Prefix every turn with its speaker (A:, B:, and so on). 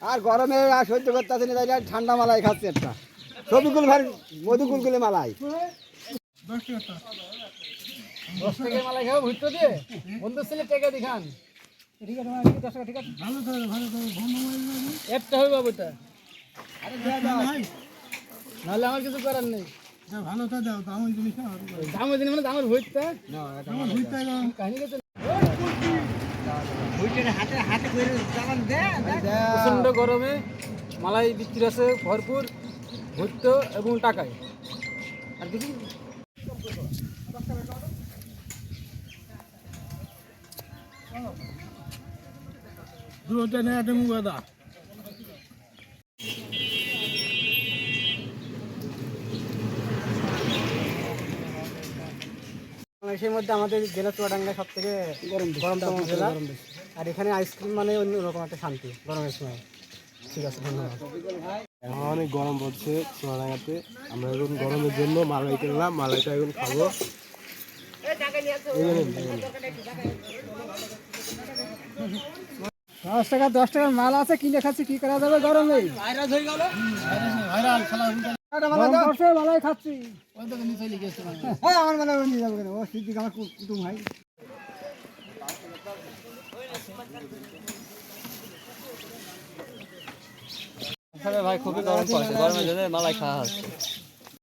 A: আর গরমে আর সহ্য করতে আসেনি, তাই আর ঠান্ডা মালাই খাচ্ছে একটা ছবিগুল ভাই মধুকুলগুলি মালাই
B: 10 টাকা মালাই খাবো ভুট্টো দিয়ে বন্ধু ছেলে টাকা দি খান ঠিক আছে ভাই 10 টাকা ঠিক আছে ভালো করে একটা হবে বাবুটা
A: আরে ভাই
B: নাহলে আমার কিছু করার নেই
C: ভালোটা দাও দামের জিনিস না
B: দামের জিনিস মানে দামের ভুট্টা
A: না এটা
C: আমার দুইটা
B: কাহিনী গেছে
A: ওইটার হাতে হাতে করে চালান দে
B: প্রচণ্ড গরমে মালাই বিক্রি আছে ভরপুর ভুট্টো এবং টাকায় আর কিছু
C: দুটো নিয়ে একটা মুখ দা
B: বাংলাদেশের মধ্যে আমাদের জেলা চুয়াডাঙ্গা সব থেকে গরমতম জেলা আর এখানে আইসক্রিম মানে অন্যরকম একটা শান্তি গরমের সময় ঠিক আছে ধন্যবাদ
C: এখন অনেক গরম পড়ছে চুয়াডাঙ্গাতে আমরা এখন গরমের জন্য মালাই কিনলাম মালাইটা এখন খাবো
B: 10 টাকার মাল আছে কিনে খাচ্ছি কি করা যাবে গরমে
A: ভাইরাস হয়ে গেল
B: মালাই খাচ্ছি
A: হ্যাঁ আমার মানে নিয়ে যাবো কেন ও সিদ্দিক আমার কুটুম ভাই
B: ভাই খুবই গরম পড়ছে গরমের জন্য মালাই খাওয়া হচ্ছে